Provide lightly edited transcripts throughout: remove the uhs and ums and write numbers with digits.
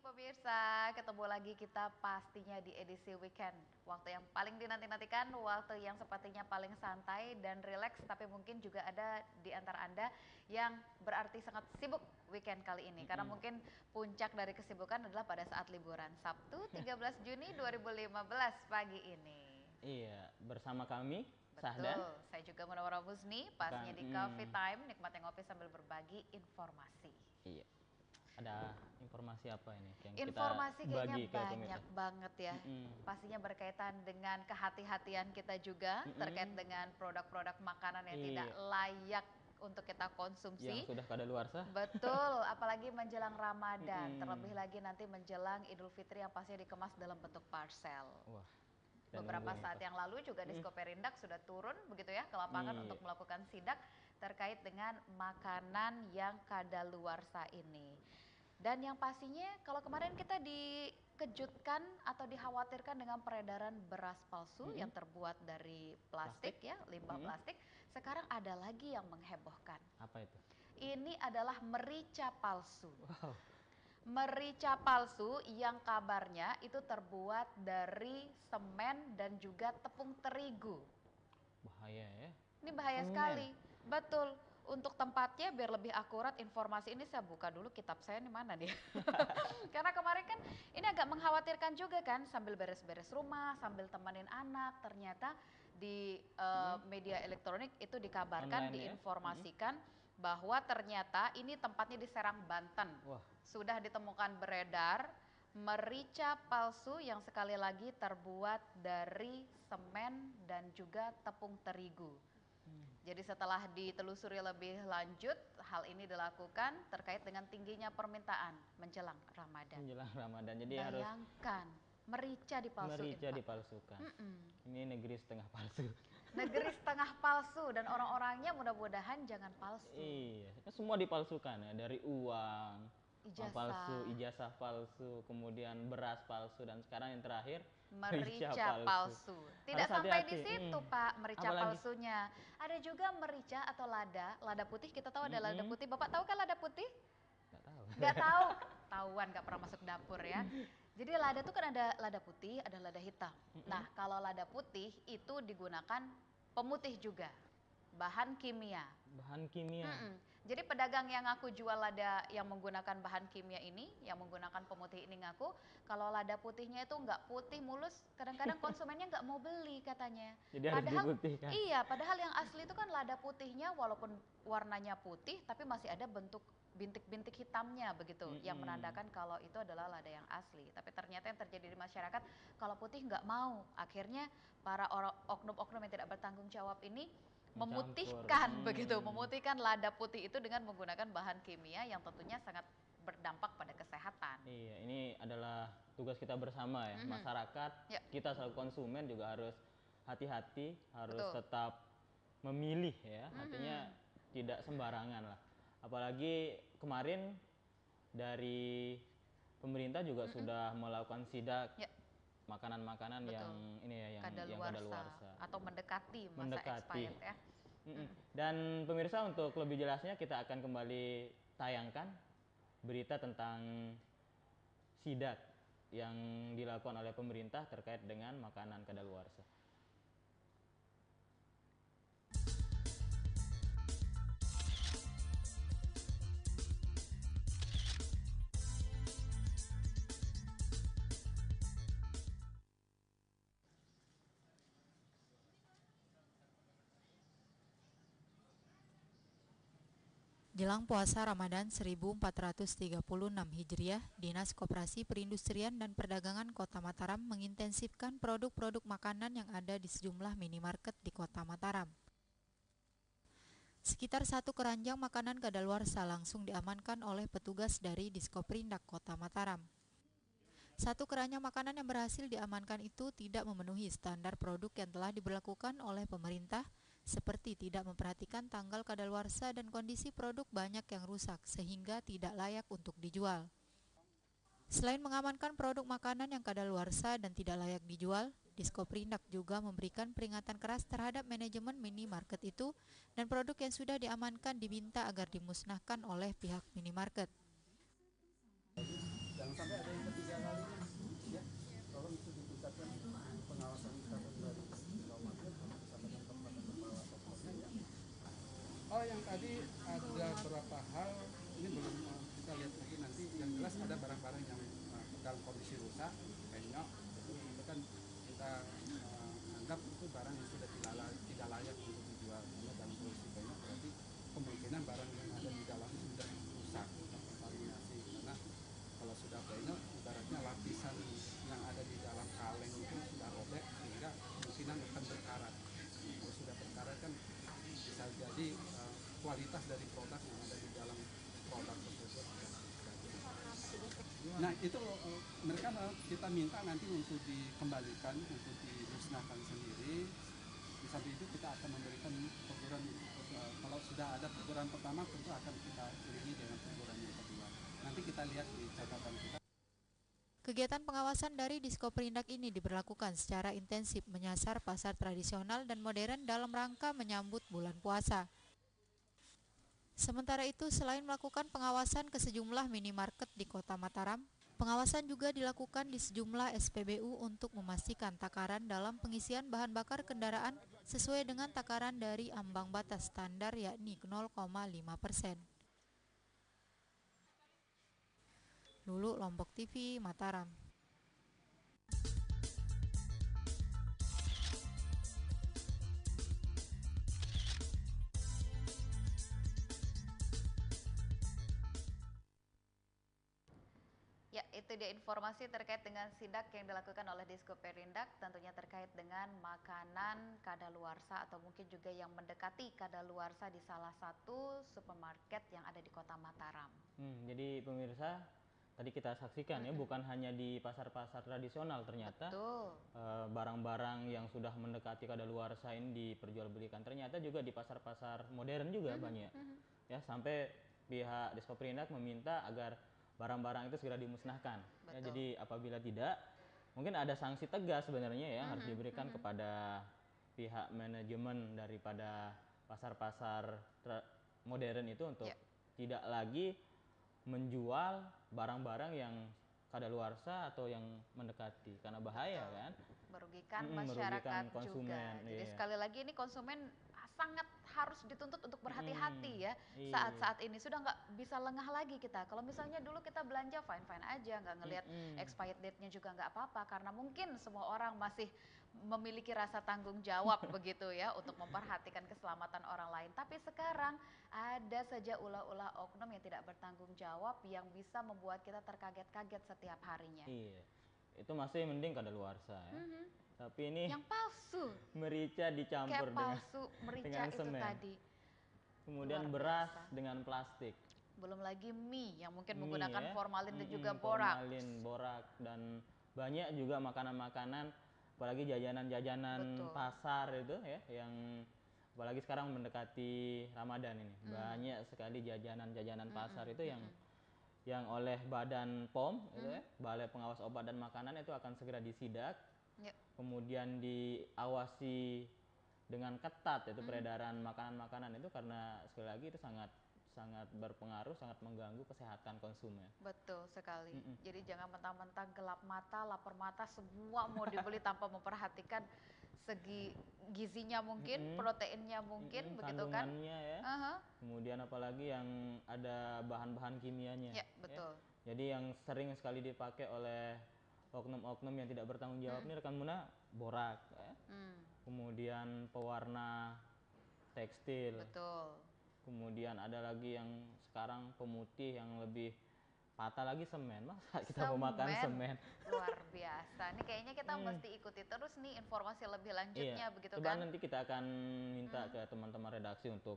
pemirsa, ketemu lagi kita pastinya di edisi weekend. Waktu yang paling dinanti-nantikan, waktu yang sepertinya paling santai dan rileks, tapi mungkin juga ada di antara Anda yang berarti sangat sibuk weekend kali ini. Karena mungkin puncak dari kesibukan adalah pada saat liburan, Sabtu 13 Juni 2015 pagi ini. Iya, bersama kami, Betul, Sahdan. saya juga Munawwarah Muzni, pastinya di Coffee Time, nikmatnya ngopi sambil berbagi informasi. Iya. Ada informasi apa ini yang Informasi kita kayaknya bagi ke banyak pemirsa? banget ya. Pastinya berkaitan dengan kehati-hatian kita juga terkait dengan produk-produk makanan yang tidak Iya. layak untuk kita konsumsi. Yang sudah kadaluarsa. Betul, apalagi menjelang Ramadan, terlebih lagi nanti menjelang Idul Fitri yang pastinya dikemas dalam bentuk parcel. Wah. kita Beberapa nunggu saat itu. yang lalu juga Diskoperindak sudah turun begitu ya ke lapangan Iya. untuk melakukan sidak terkait dengan makanan yang kadaluarsa ini. Dan yang pastinya kalau kemarin kita dikejutkan atau dikhawatirkan dengan peredaran beras palsu yang terbuat dari plastik ya, limbah plastik, sekarang ada lagi yang menghebohkan. Apa itu? Ini adalah merica palsu. Wow. Merica palsu yang kabarnya itu terbuat dari semen dan juga tepung terigu. Bahaya ya. Ini bahaya Semen. sekali. Betul. Untuk tempatnya biar lebih akurat informasi ini saya buka dulu kitab saya nih mana nih. Karena kemarin kan ini agak mengkhawatirkan juga kan, sambil beres-beres rumah, sambil temenin anak, ternyata di media elektronik itu dikabarkan, Online ya? diinformasikan bahwa ternyata ini tempatnya di Serang, Banten. Wah. Sudah ditemukan beredar merica palsu yang sekali lagi terbuat dari semen dan juga tepung terigu. Jadi setelah ditelusuri lebih lanjut, hal ini dilakukan terkait dengan tingginya permintaan menjelang Ramadan. Menjelang Ramadan. Jadi harus Bayangkan, merica dipalsuin, merica Pak. dipalsukan. Ini negeri setengah palsu. Negeri setengah palsu dan orang-orangnya mudah-mudahan jangan palsu. Iya, kan semua dipalsukan ya, dari uang, Ijazah. palsu, ijazah palsu, kemudian beras palsu, dan sekarang yang terakhir Merica palsu. Tidak Harus sampai di hati-hati. situ, Pak, merica Apalagi? palsunya. Ada juga merica atau lada putih. Kita tahu ada lada putih. Bapak tahu kan lada putih? Nggak tahu. Nggak tahu. Tahuan nggak pernah masuk dapur ya. Jadi lada tuh kan ada lada putih, ada lada hitam. Nah, kalau lada putih itu digunakan pemutih juga. Bahan kimia. Bahan kimia. Jadi pedagang yang ngaku jual lada yang menggunakan bahan kimia ini, yang menggunakan pemutih ini ngaku kalau lada putihnya itu nggak putih mulus, kadang-kadang konsumennya nggak mau beli katanya. Jadi harus diputihkan. Iya, padahal yang asli itu kan lada putihnya walaupun warnanya putih tapi masih ada bentuk bintik-bintik hitamnya begitu, yang menandakan kalau itu adalah lada yang asli. Tapi ternyata yang terjadi di masyarakat kalau putih nggak mau, akhirnya para oknum-oknum yang tidak bertanggung jawab ini memutihkan begitu, memutihkan lada putih itu dengan menggunakan bahan kimia yang tentunya sangat berdampak pada kesehatan. Iya, ini adalah tugas kita bersama ya, masyarakat, Ya. kita selaku konsumen juga harus hati-hati, harus Betul. tetap memilih ya, artinya tidak sembarangan lah. Apalagi kemarin dari pemerintah juga sudah melakukan sidak Ya. makanan-makanan Betul. yang ini ya, yang kadaluarsa atau mendekati masa expired ya. Dan pemirsa, untuk lebih jelasnya kita akan kembali tayangkan berita tentang sidak yang dilakukan oleh pemerintah terkait dengan makanan kadaluarsa. Jelang puasa Ramadan 1436 Hijriah, Dinas Koperasi Perindustrian dan Perdagangan Kota Mataram mengintensifkan produk-produk makanan yang ada di sejumlah minimarket di Kota Mataram. Sekitar 1 keranjang makanan kadaluarsa langsung diamankan oleh petugas dari Diskoperindak Kota Mataram. 1 keranjang makanan yang berhasil diamankan itu tidak memenuhi standar produk yang telah diberlakukan oleh pemerintah, seperti tidak memperhatikan tanggal kadaluarsa dan kondisi produk banyak yang rusak sehingga tidak layak untuk dijual. Selain mengamankan produk makanan yang kadaluarsa dan tidak layak dijual, Diskoperindak juga memberikan peringatan keras terhadap manajemen minimarket itu, dan produk yang sudah diamankan diminta agar dimusnahkan oleh pihak minimarket. Jangan sampai ada yang yang tadi ada beberapa hal, ini belum kita lihat lagi nanti. Yang jelas ada barang-barang yang dalam kondisi rusak, penyok, itu kan kita anggap itu barang yang sudah tidak layak untuk dijual. Karena dalam kondisi penyok berarti kemungkinan barang yang ada di dalam sudah rusak, terkontaminasi. Karena kalau sudah penyok, ibaratnya lapisan yang ada di dalam kaleng itu sudah robek sehingga kemungkinan akan berkarat. Kalau sudah berkarat kan bisa jadi kualitas dari produk yang ada di dalam produk tersebut. Nah itu mereka kita minta nanti untuk dikembalikan, untuk dimusnahkan sendiri. Di samping itu kita akan memberikan teguran, kalau sudah ada teguran pertama tentu akan kita iringi dengan teguran yang kedua. Nanti kita lihat di catatan kita. Kegiatan pengawasan dari Diskoperindak ini diberlakukan secara intensif menyasar pasar tradisional dan modern dalam rangka menyambut bulan puasa. Sementara itu, selain melakukan pengawasan ke sejumlah minimarket di Kota Mataram, pengawasan juga dilakukan di sejumlah SPBU untuk memastikan takaran dalam pengisian bahan bakar kendaraan sesuai dengan takaran dari ambang batas standar yakni 0,5%. Lulu, Lombok TV, Mataram. Ya, itu dia informasi terkait dengan sidak yang dilakukan oleh Diskoperindak, tentunya terkait dengan makanan kadaluarsa atau mungkin juga yang mendekati kadaluarsa di salah satu supermarket yang ada di Kota Mataram. Jadi pemirsa, tadi kita saksikan ya, bukan hanya di pasar-pasar tradisional ternyata barang-barang yang sudah mendekati kadaluarsa ini diperjualbelikan. Ternyata juga di pasar-pasar modern juga banyak. Ya, sampai pihak Diskoperindak meminta agar barang-barang itu segera dimusnahkan. Ya, jadi apabila tidak, mungkin ada sanksi tegas sebenarnya ya harus diberikan kepada pihak manajemen daripada pasar-pasar modern itu untuk tidak lagi menjual barang-barang yang kadaluarsa atau yang mendekati, karena bahaya kan, merugikan masyarakat konsumen juga. Jadi sekali lagi ini konsumen sangat harus dituntut untuk berhati-hati ya saat-saat ini. Sudah nggak bisa lengah lagi kita. Kalau misalnya dulu kita belanja fine-fine aja, nggak ngelihat expired date-nya juga nggak apa-apa, karena mungkin semua orang masih memiliki rasa tanggung jawab begitu ya untuk memperhatikan keselamatan orang lain. Tapi sekarang ada saja ulah-ulah oknum yang tidak bertanggung jawab yang bisa membuat kita terkaget-kaget setiap harinya. Iya, itu masih mending kadaluarsa ya. Tapi ini yang palsu, merica dicampur kayak palsu, merica dengan itu semen. tadi. Kemudian beras dengan plastik. Belum lagi mie yang mungkin menggunakan formalin dan juga borak. Formalin, borak, dan banyak juga makanan-makanan, apalagi jajanan-jajanan pasar itu ya, yang apalagi sekarang mendekati Ramadan ini. Banyak sekali jajanan-jajanan pasar itu yang oleh Badan POM itu ya, Balai Pengawas Obat dan Makanan itu akan segera disidak. Kemudian diawasi dengan ketat itu peredaran makanan-makanan itu, karena sekali lagi itu sangat berpengaruh, sangat mengganggu kesehatan konsumen. Betul sekali. Jadi jangan mentang-mentang gelap mata, lapar mata, semua mau dibeli tanpa memperhatikan segi gizinya mungkin, proteinnya mungkin, begitu kan? Kandungannya ya. Kemudian apalagi yang ada bahan-bahan kimianya. Ya, betul. Ya. Jadi yang sering sekali dipakai oleh oknum-oknum yang tidak bertanggung jawab ini rekan Muna, borak ya. Kemudian pewarna tekstil. Betul. Kemudian ada lagi yang sekarang pemutih yang lebih patah lagi, semen. Masa kita mau makan semen? Luar biasa. Ini kayaknya kita mesti ikuti terus nih informasi lebih lanjutnya begitu coba kan? Nanti kita akan minta ke teman-teman redaksi untuk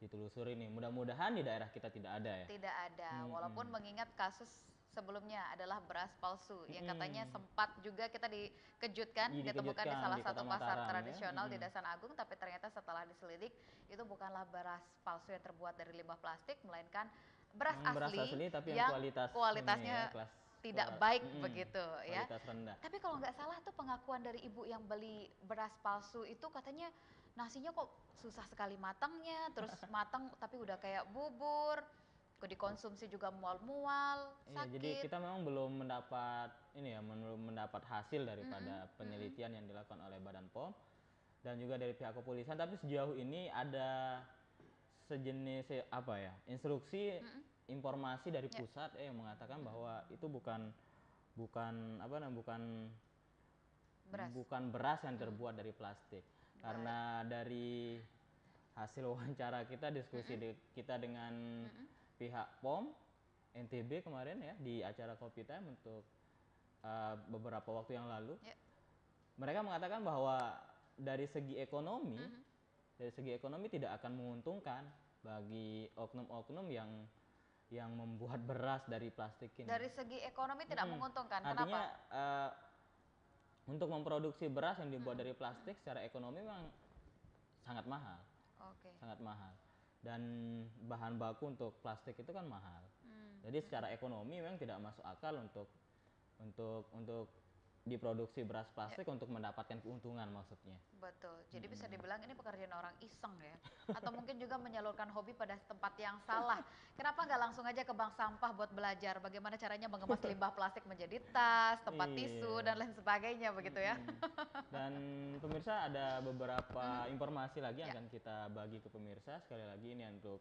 ditelusuri nih. Mudah-mudahan di daerah kita tidak ada ya. Tidak ada. Walaupun mengingat kasus sebelumnya adalah beras palsu yang katanya sempat juga kita dikejutkan ditemukan di salah satu pasar tradisional di Dasan Agung, tapi ternyata setelah diselidik itu bukanlah beras palsu yang terbuat dari limbah plastik, melainkan beras asli tapi yang kualitasnya tidak baik begitu ya. Rendah. Tapi kalau nggak salah tuh pengakuan dari ibu yang beli beras palsu itu katanya nasinya kok susah sekali matangnya, terus matang tapi udah kayak bubur. Dikonsumsi juga mual-mual, sakit. Jadi kita memang belum mendapat hasil daripada penelitian yang dilakukan oleh Badan POM dan juga dari pihak kepolisian, tapi sejauh ini ada sejenis apa ya, instruksi informasi dari pusat yang mengatakan bahwa itu bukan apa namanya, bukan beras yang terbuat dari plastik. Karena dari hasil wawancara kita, diskusi kita dengan pihak POM NTB kemarin ya di acara Kopi Time untuk beberapa waktu yang lalu, mereka mengatakan bahwa dari segi ekonomi, tidak akan menguntungkan bagi oknum-oknum yang membuat beras dari plastik ini. Dari segi ekonomi tidak menguntungkan. Artinya, kenapa? Untuk memproduksi beras yang dibuat dari plastik secara ekonomi memang sangat mahal. Sangat mahal. Dan bahan baku untuk plastik itu kan mahal. Jadi secara ekonomi memang tidak masuk akal untuk diproduksi beras plastik untuk mendapatkan keuntungan maksudnya. Betul. Jadi bisa dibilang ini pekerjaan orang iseng ya. Atau mungkin juga menyalurkan hobi pada tempat yang salah. Kenapa nggak langsung aja ke bank sampah buat belajar bagaimana caranya mengemas limbah plastik menjadi tas, tempat tisu dan lain sebagainya begitu ya. Dan pemirsa, ada beberapa informasi lagi yang akan kita bagi ke pemirsa. Sekali lagi ini untuk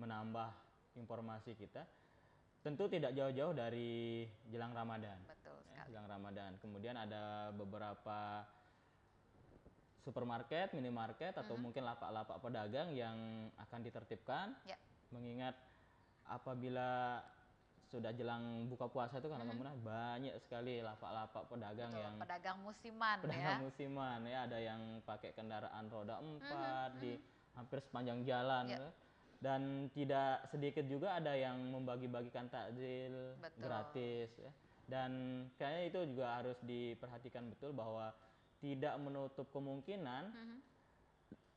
menambah informasi kita. Tentu tidak jauh-jauh dari jelang Ramadan. Betul sekali. Jelang Ramadan. Kemudian ada beberapa supermarket, minimarket atau mungkin lapak-lapak pedagang yang akan ditertibkan. Mengingat apabila sudah jelang buka puasa itu kan banyak sekali lapak-lapak pedagang yang pedagang musiman musiman ya, ada yang pakai kendaraan roda 4 di hampir sepanjang jalan ya. Dan tidak sedikit juga ada yang membagi-bagikan takjil gratis ya. Dan kayaknya itu juga harus diperhatikan betul bahwa tidak menutup kemungkinan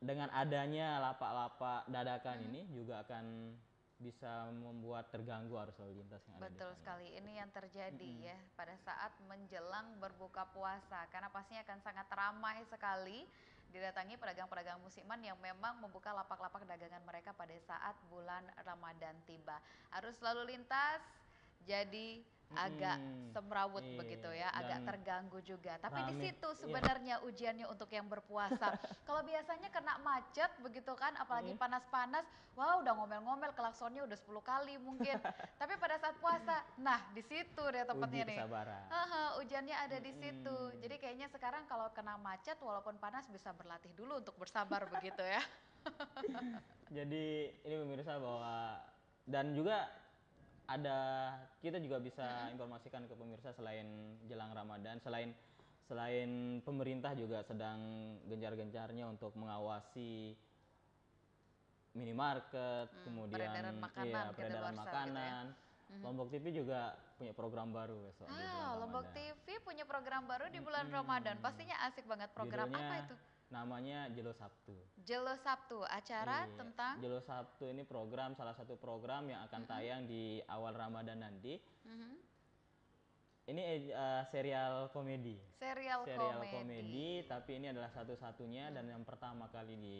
dengan adanya lapak-lapak dadakan ini juga akan bisa membuat terganggu arus lalu lintas yang ada. Betul sekali, ini yang terjadi ya pada saat menjelang berbuka puasa, karena pastinya akan sangat ramai sekali didatangi pedagang-pedagang musiman yang memang membuka lapak-lapak dagangan mereka pada saat bulan Ramadan tiba. Arus lalu lintas jadi agak semrawut begitu ya, agak terganggu juga. Tapi di situ sebenarnya ujiannya untuk yang berpuasa. Kalau biasanya kena macet begitu kan, apalagi panas-panas, wah udah ngomel-ngomel, klaksonnya udah 10 kali mungkin. Tapi pada saat puasa, nah di situ deh tepatnya nih. Ujiannya ada di situ. Jadi kayaknya sekarang kalau kena macet walaupun panas bisa berlatih dulu untuk bersabar begitu ya. Jadi ini pemirsa bahwa, dan juga kita juga bisa informasikan ke pemirsa, selain jelang Ramadan, selain pemerintah juga sedang gencar-gencarnya untuk mengawasi minimarket, kemudian peredaran makanan. Gitu ya. Lombok TV juga punya program baru besok di bulan Ramadan. Lombok TV punya program baru di bulan Ramadan. Pastinya asik banget. Program judulnya, apa itu? Namanya Jelo Sabtu. Jelo Sabtu, acara tentang? Jelo Sabtu ini salah satu program yang akan tayang di awal Ramadan nanti. Ini serial komedi. Serial komedi, tapi ini adalah satu-satunya dan yang pertama kali di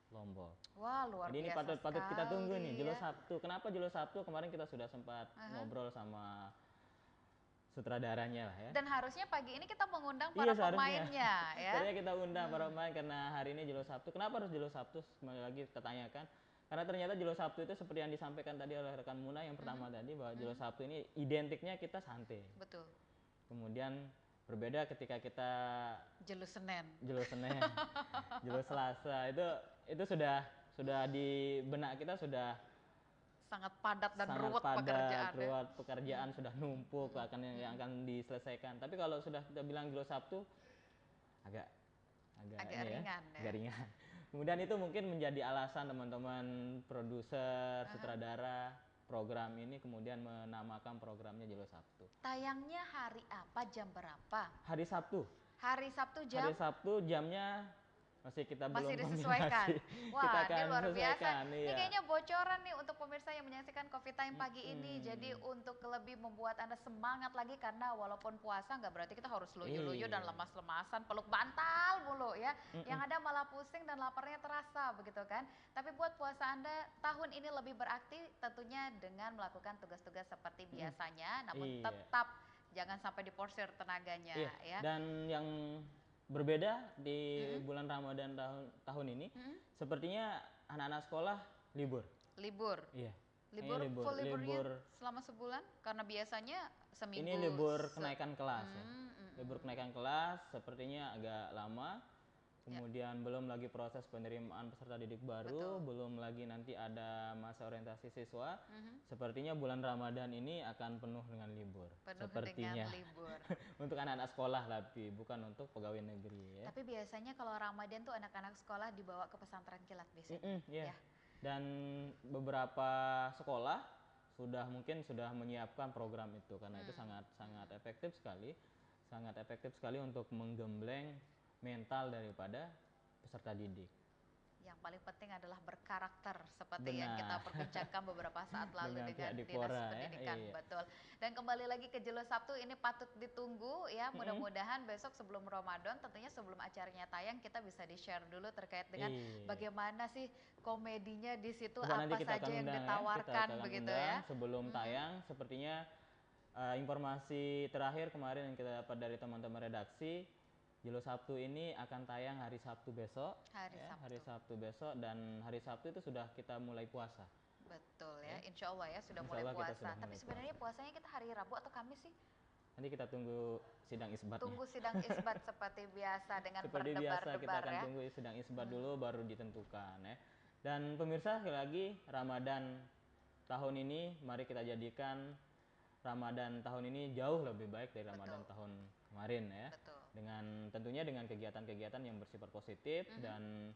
Lombok. Wah, luar Jadi biasa. Ini patut kita tunggu nih, Jelo ya. Sabtu. Kenapa Jelo Sabtu? Kemarin kita sudah sempat ngobrol sama sutradaranya lah ya. Dan harusnya pagi ini kita mengundang para pemainnya ya. Sebenarnya kita undang para pemain karena hari ini Jelo Sabtu. Kenapa harus Jelo Sabtu? Kembali lagi kita tanyakan. Karena ternyata Jelo Sabtu itu seperti yang disampaikan tadi oleh rekan Muna yang pertama tadi, bahwa Jelo Sabtu ini identiknya kita santai. Betul. Kemudian berbeda ketika kita Jelo Senin, Jelo Selasa, itu sudah di benak kita sudah sangat padat dan ruwet pekerjaan sudah numpuk yang akan diselesaikan. Tapi kalau sudah kita bilang Jelo Sabtu agak ringan ya. Agak ringan. Kemudian itu mungkin menjadi alasan teman-teman produser, sutradara program ini kemudian menamakan programnya Jelo Sabtu. Tayangnya hari apa, jam berapa? Hari Sabtu. Hari Sabtu jam? Hari Sabtu jamnya masih belum disesuaikan. Wah, ini luar biasa. Iya. Ini kayaknya bocoran nih untuk pemirsa yang menyaksikan Coffee Time pagi ini. Jadi untuk lebih membuat Anda semangat lagi, karena walaupun puasa nggak berarti kita harus luyu-luyu dan lemas-lemasan, peluk bantal mulu ya. Yang ada malah pusing dan laparnya terasa begitu kan. Tapi buat puasa Anda tahun ini lebih beraktif tentunya dengan melakukan tugas-tugas seperti biasanya, namun tetap jangan sampai diporsir tenaganya ya. Dan yang berbeda di bulan Ramadan tahun ini, sepertinya anak-anak sekolah libur. Libur. Iya. Libur, Ini full liburnya libur. selama sebulan? Karena biasanya seminggu. Ini libur kenaikan kelas ya. Hmm. Libur kenaikan kelas sepertinya agak lama. Kemudian belum lagi proses penerimaan peserta didik baru, belum lagi nanti ada masa orientasi siswa. Sepertinya bulan Ramadan ini akan penuh dengan libur. Penuh Sepertinya. dengan libur. Untuk anak-anak sekolah tapi bukan untuk pegawai negeri ya. Tapi biasanya kalau Ramadan tuh anak-anak sekolah dibawa ke pesantren kilat biasanya. Iya. Ya. Dan beberapa sekolah mungkin sudah menyiapkan program itu karena itu sangat efektif sekali untuk menggembleng mental daripada peserta didik. Yang paling penting adalah berkarakter seperti yang kita perbincangkan beberapa saat lalu dengan Dinas Pendidikan, iya. betul. Dan kembali lagi ke Jelo Sabtu ini patut ditunggu ya. Mudah-mudahan besok sebelum Ramadan, tentunya sebelum acaranya tayang kita bisa di-share dulu terkait dengan bagaimana sih komedinya di situ, Coba apa saja yang ditawarkan begitu ya. Sebelum tayang, sepertinya informasi terakhir kemarin yang kita dapat dari teman-teman redaksi, Jelo Sabtu ini akan tayang hari Sabtu besok. Hari Sabtu besok, dan hari Sabtu itu sudah kita mulai puasa. Betul ya, insya Allah ya sudah mulai puasa. Tapi sebenarnya puasanya kita hari Rabu atau Kamis sih? Nanti kita tunggu sidang isbatnya. Tunggu sidang isbat seperti biasa dengan seperti biasa kita akan ya. tunggu sidang isbat dulu baru ditentukan ya. Dan pemirsa, sekali lagi Ramadan tahun ini mari kita jadikan Ramadan tahun ini jauh lebih baik dari Ramadan tahun kemarin ya. Dengan tentunya dengan kegiatan-kegiatan yang bersifat positif dan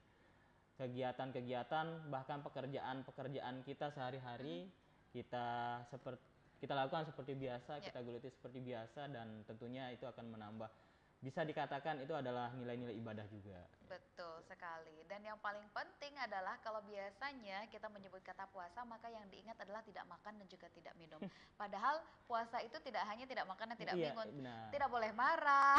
kegiatan-kegiatan bahkan pekerjaan kita sehari-hari kita lakukan seperti biasa, kita geluti seperti biasa, dan tentunya itu akan menambah, bisa dikatakan itu adalah nilai-nilai ibadah juga. Betul sekali. Dan yang paling penting adalah kalau biasanya kita menyebut kata puasa, maka yang diingat adalah tidak makan dan juga tidak minum. Padahal puasa itu tidak hanya tidak makan dan tidak minum, tidak boleh marah,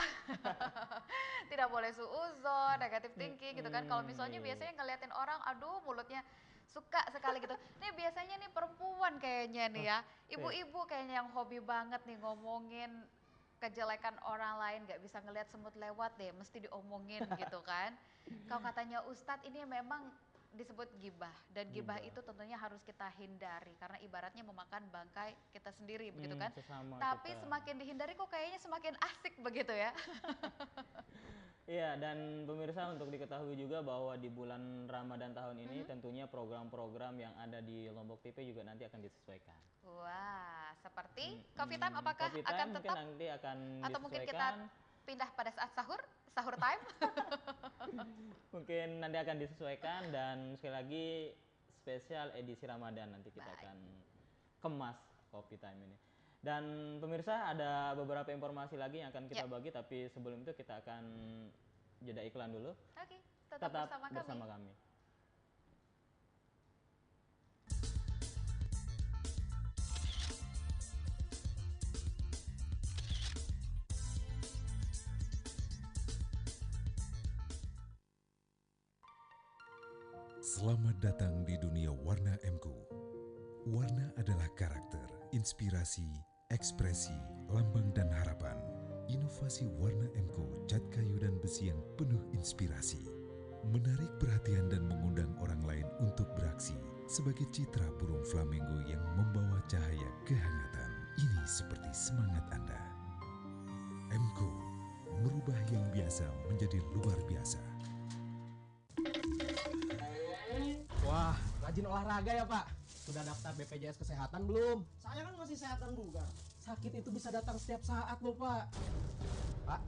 tidak boleh suuzon, negatif thinking gitu kan. Kalau misalnya biasanya ngeliatin orang, aduh mulutnya suka sekali gitu. Nih biasanya nih perempuan kayaknya nih ya, ibu-ibu kayaknya yang hobi banget nih ngomongin kejelekan orang lain, nggak bisa ngelihat semut lewat deh, mesti diomongin gitu kan. Kalau katanya Ustadz ini memang disebut gibah, dan gibah itu tentunya harus kita hindari karena ibaratnya memakan bangkai kita sendiri begitu kan. Tapi semakin dihindari kok kayaknya semakin asik begitu ya. Iya, dan pemirsa untuk diketahui juga bahwa di bulan Ramadan tahun ini tentunya program-program yang ada di Lombok TV juga nanti akan disesuaikan. Wah, seperti Coffee Time apakah Coffee akan Time tetap nanti akan atau mungkin kita disesuaikan? pindah pada saat sahur time? Mungkin nanti akan disesuaikan, dan sekali lagi spesial edisi Ramadan nanti kita akan kemas Coffee Time ini. Dan pemirsa, ada beberapa informasi lagi yang akan kita bagi, tapi sebelum itu kita akan jeda iklan dulu. Oke, tetap bersama kami. Selamat datang di dunia warna MKU. Warna adalah karakter, inspirasi, ekspresi, lambang dan harapan. Inovasi warna MKU cat kayu dan besi yang penuh inspirasi, menarik perhatian dan mengundang orang lain untuk beraksi sebagai citra burung flamingo yang membawa cahaya kehangatan. Ini seperti semangat Anda. MKU merubah yang biasa menjadi luar biasa. Wah, rajin olahraga ya Pak. Sudah daftar BPJS Kesehatan belum? Saya kan masih sehat dan bugar. Sakit itu bisa datang setiap saat loh Pak. Pak.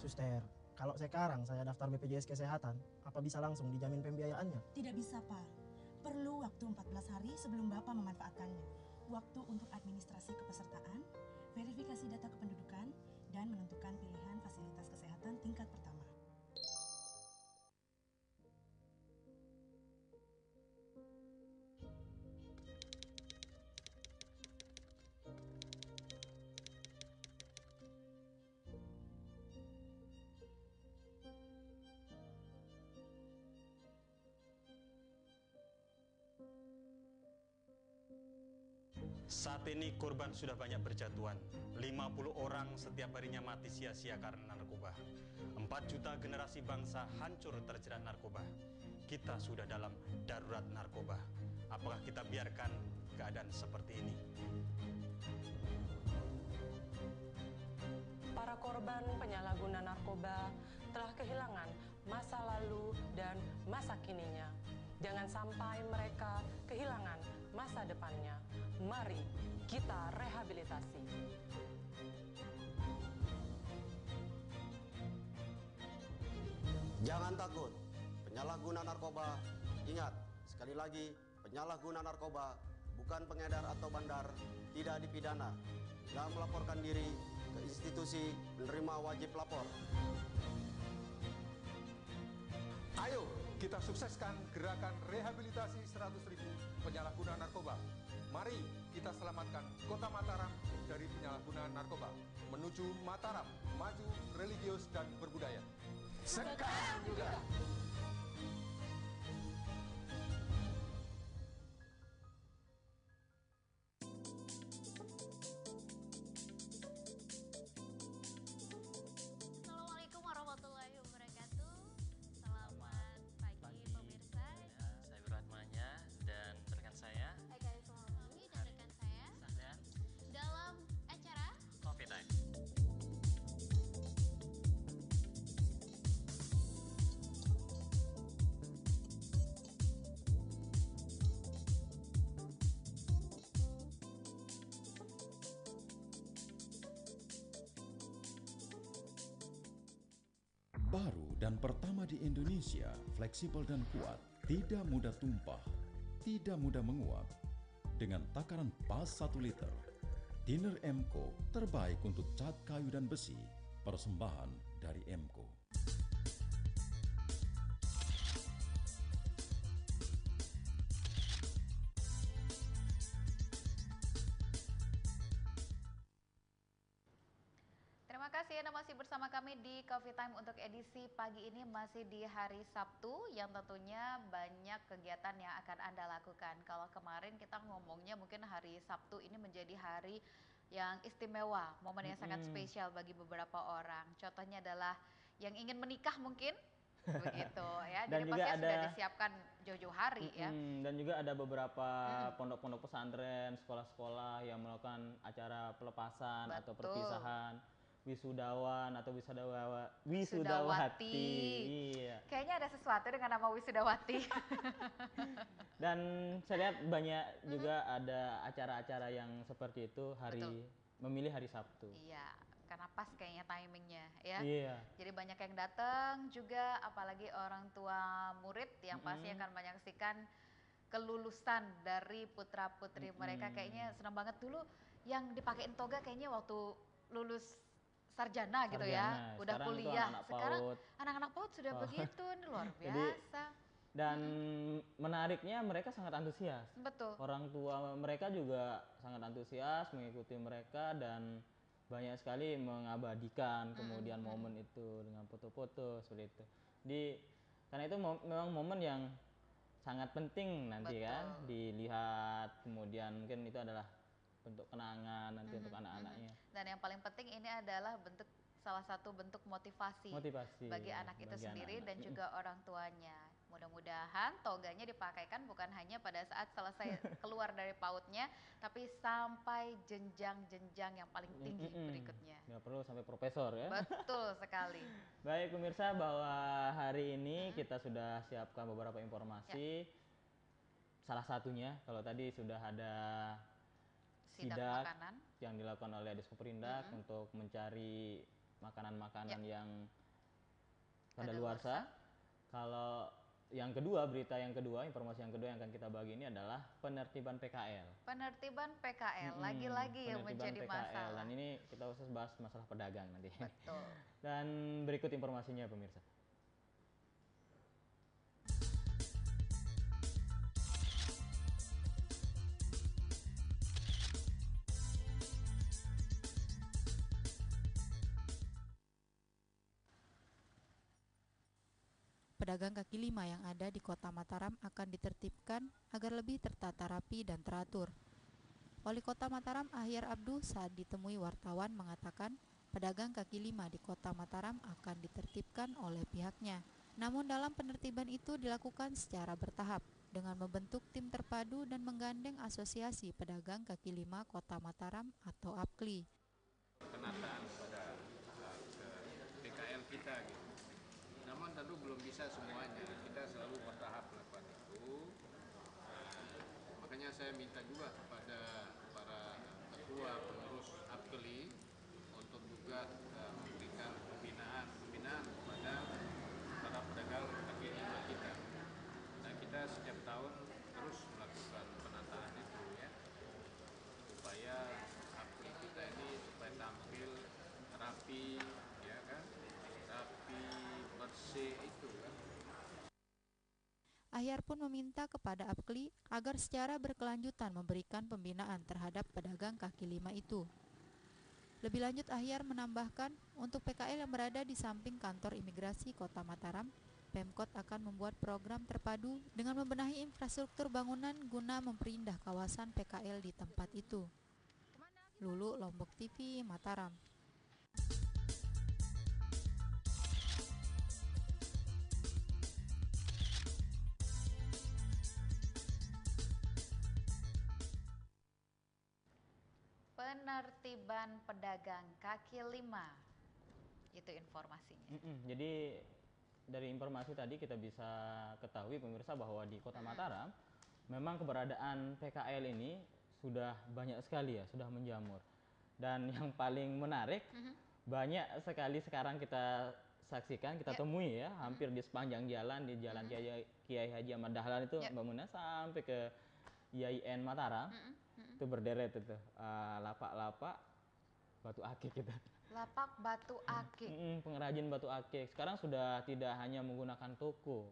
Suster, kalau sekarang saya daftar BPJS Kesehatan, apa bisa langsung dijamin pembiayaannya? Tidak bisa Pak. Perlu waktu 14 hari sebelum Bapak memanfaatkannya. Waktu untuk administrasi kepesertaan, verifikasi data kependudukan, dan menentukan pilihan fasilitas kesehatan tingkat pertama. Saat ini korban sudah banyak berjatuhan. 50 orang setiap harinya mati sia-sia karena narkoba. 4 juta generasi bangsa hancur terjerat narkoba. kita sudah dalam darurat narkoba. Apakah kita biarkan keadaan seperti ini? Para korban penyalahguna narkoba telah kehilangan masa lalu dan masa kininya. Jangan sampai mereka kehilangan masa depannya. Mari kita rehabilitasi. Jangan takut, penyalahguna narkoba, ingat, sekali lagi, penyalahguna narkoba bukan pengedar atau bandar, tidak dipidana. Bila melaporkan diri ke institusi penerima wajib lapor. Ayo kita sukseskan gerakan rehabilitasi 100.000 penyalahguna narkoba. Mari kita selamatkan Kota Mataram dari penyalahgunaan narkoba menuju Mataram maju, religius dan berbudaya. Sekarang juga. Assalamualaikum warahmatullahi wabarakatuh. Selamat pagi pemirsa. Saya Wiratmanya dan rekan saya Eka Islamami dan rekan saya Sahdan dalam acara Coffee Time. Baru dan pertama di Indonesia, fleksibel dan kuat, tidak mudah tumpah, tidak mudah menguap. Dengan takaran pas 1 liter, Thinner Emco terbaik untuk cat kayu dan besi, persembahan dari Emco. Terima kasih Anda masih bersama kami di Coffee Time untuk edisi pagi ini, masih di hari Sabtu yang tentunya banyak kegiatan yang akan Anda lakukan. Kalau kemarin kita ngomongnya mungkin hari Sabtu ini menjadi hari yang istimewa, momen yang sangat spesial bagi beberapa orang. Contohnya adalah yang ingin menikah mungkin begitu ya. Dan Jadi juga pastinya ada sudah disiapkan jauh-jauh hari ya. Dan juga ada beberapa pondok-pondok pesantren, sekolah-sekolah yang melakukan acara pelepasan atau Betul. perpisahan, wisudawan atau wisudawati. Iya. Kayaknya ada sesuatu dengan nama wisudawati. Dan saya lihat banyak juga ada acara-acara yang seperti itu memilih hari Sabtu. Iya, karena pas kayaknya timingnya ya. Iya. Jadi banyak yang datang juga, apalagi orang tua murid yang pasti akan menyaksikan kelulusan dari putra-putri mereka. Kayaknya senang banget dulu yang dipakein toga kayaknya waktu lulus sarjana gitu ya, udah Sekarang itu kuliah. anak-anak Sekarang PAUD. anak-anak PAUD sudah begitu, ini luar Jadi, biasa. dan menariknya mereka sangat antusias. Betul. Orang tua mereka juga sangat antusias mengikuti mereka dan banyak sekali mengabadikan kemudian momen itu dengan foto-foto seperti itu. Karena itu memang momen yang sangat penting nanti kan dilihat, kemudian mungkin itu adalah bentuk kenangan nanti untuk anak-anaknya. Dan yang paling penting ini adalah salah satu bentuk motivasi bagi anak itu sendiri dan juga orang tuanya. Mudah-mudahan toganya dipakaikan bukan hanya pada saat selesai keluar dari PAUD-nya, tapi sampai jenjang-jenjang yang paling tinggi berikutnya. Nggak perlu sampai profesor ya. Betul sekali. Baik pemirsa, bahwa hari ini kita sudah siapkan beberapa informasi. Salah satunya kalau tadi sudah ada sidak yang dilakukan oleh Diskoperindak untuk mencari makanan-makanan yang kadaluarsa. Kalau yang kedua, informasi yang kedua yang akan kita bagi ini adalah penertiban PKL. Penertiban PKL, lagi-lagi yang menjadi PKL. masalah. Dan ini kita khusus bahas masalah pedagang nanti. Betul. Dan berikut informasinya pemirsa. Pedagang kaki lima yang ada di Kota Mataram akan ditertibkan agar lebih tertata rapi dan teratur. Wali Kota Mataram Ahyar Abdu saat ditemui wartawan mengatakan pedagang kaki lima di Kota Mataram akan ditertibkan oleh pihaknya Namun dalam penertiban itu dilakukan secara bertahap dengan membentuk tim terpadu dan menggandeng Asosiasi Pedagang Kaki Lima Kota Mataram atau APKLI. Penataan pada PKL kita gitu. Namun tentu belum bisa semuanya. Kita selalu bertahap melakukan itu. Makanya saya minta juga kepada para ketua pengurus APKLI untuk juga memberikan pembinaan kepada para pedagang kaki lima kita. Nah, kita setiap tahun terus melakukan penataan itu ya, supaya APKLI kita ini supaya tampil rapi, ya kan, rapi, bersih itu kan. Ahyar pun meminta kepada APKLI agar secara berkelanjutan memberikan pembinaan terhadap pedagang kaki lima itu. Lebih lanjut, Ahyar menambahkan, untuk PKL yang berada di samping kantor imigrasi Kota Mataram, Pemkot akan membuat program terpadu dengan membenahi infrastruktur bangunan guna memperindah kawasan PKL di tempat itu. Lulu, Lombok TV, Mataram. Penertiban pedagang kaki lima, itu informasinya. Jadi dari informasi tadi kita bisa ketahui pemirsa bahwa di Kota Mataram memang keberadaan PKL ini sudah banyak sekali ya, sudah menjamur. Dan yang paling menarik, banyak sekali sekarang kita saksikan, kita temui ya, hampir di sepanjang jalan, di Jalan Kiai Haji Ahmad Dahlan itu bangunnya sampai ke IAIN Mataram. Itu berderet itu lapak-lapak batu akik gitu. Lapak batu akik. Pengrajin batu akik sekarang sudah tidak hanya menggunakan toko,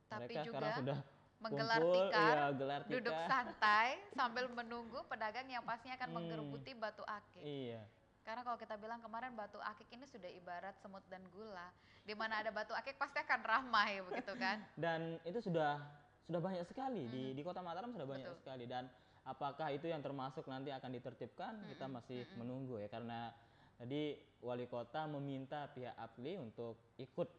tapi mereka juga sekarang sudah menggelar kumpul, tikar, gelar tikar, duduk santai sambil menunggu pedagang yang pastinya akan menggerubuti batu akik. Iya. Karena kalau kita bilang kemarin batu akik ini sudah ibarat semut dan gula. Di mana ada batu akik pasti akan ramai begitu kan? Dan itu sudah banyak sekali di Kota Mataram, sudah banyak sekali. Dan apakah itu yang termasuk nanti akan ditertibkan, kita masih menunggu ya, karena tadi wali kota meminta pihak APKLI untuk ikut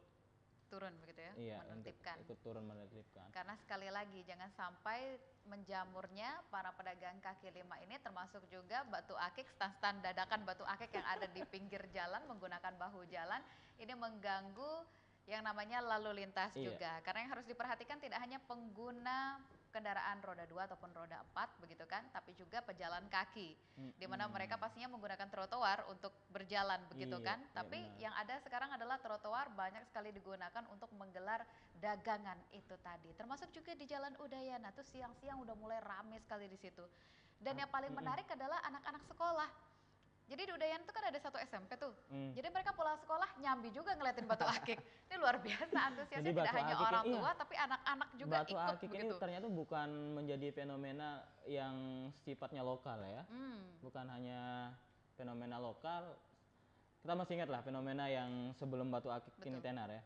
turun begitu ya, iya, menertibkan. Ikut turun menertibkan. Karena sekali lagi jangan sampai menjamurnya para pedagang kaki lima ini, termasuk juga batu akik, stand-stand dadakan batu akik yang ada di pinggir jalan menggunakan bahu jalan, ini mengganggu yang namanya lalu lintas juga. Karena yang harus diperhatikan tidak hanya pengguna kendaraan roda 2 ataupun roda 4 begitu kan, tapi juga pejalan kaki, di mana mereka pastinya menggunakan trotoar untuk berjalan begitu kan. Tapi yang ada sekarang adalah trotoar banyak sekali digunakan untuk menggelar dagangan itu tadi, termasuk juga di Jalan Udayana tuh siang-siang udah mulai rame sekali di situ. Dan yang paling menarik adalah anak-anak sekolah. Jadi di Udayana itu kan ada satu SMP tuh. Jadi mereka pulang sekolah nyambi juga ngeliatin batu akik. Ini luar biasa antusiasnya, tidak hanya orang tua tapi anak-anak juga batu ikut akik begitu. Ini ternyata bukan menjadi fenomena yang sifatnya lokal ya. Bukan hanya fenomena lokal. Kita masih ingat lah fenomena yang sebelum batu akik ini tenar ya.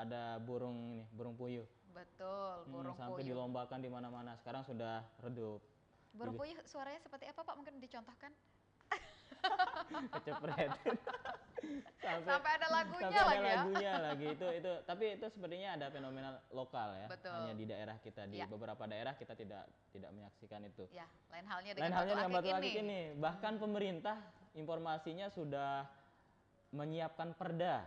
Ada burung puyuh. Betul, burung sampai puyuh. dilombakan di mana-mana. Sekarang sudah redup. Burung puyuh suaranya seperti apa Pak? Mungkin dicontohkan? Kecepret. sampai ada lagunya sampai lagi ada lagunya lagi itu tapi itu sepertinya ada fenomena lokal ya. Betul. Hanya di daerah kita, di beberapa daerah kita tidak menyaksikan itu. Ya, lain halnya dengan batu akik ini. Bahkan pemerintah informasinya sudah menyiapkan perda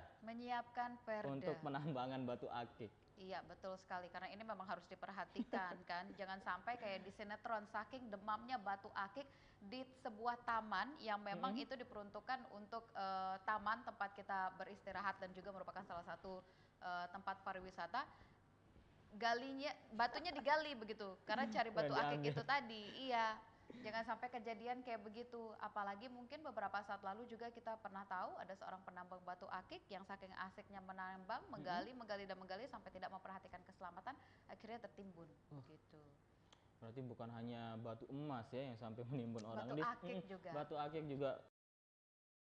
untuk penambangan batu akik. Iya, betul sekali, karena ini memang harus diperhatikan kan. Jangan sampai kayak di sinetron, saking demamnya batu akik di sebuah taman yang memang itu diperuntukkan untuk taman tempat kita beristirahat dan juga merupakan salah satu tempat pariwisata. Batunya digali begitu karena cari batu akik itu tadi. Iya, jangan sampai kejadian kayak begitu. Apalagi mungkin beberapa saat lalu juga kita pernah tahu ada seorang penambang batu akik yang saking asiknya menambang, menggali sampai tidak memperhatikan keselamatan, akhirnya tertimbun gitu. Berarti bukan hanya batu emas ya yang sampai menimbun orang. Batu akik juga. Batu akik juga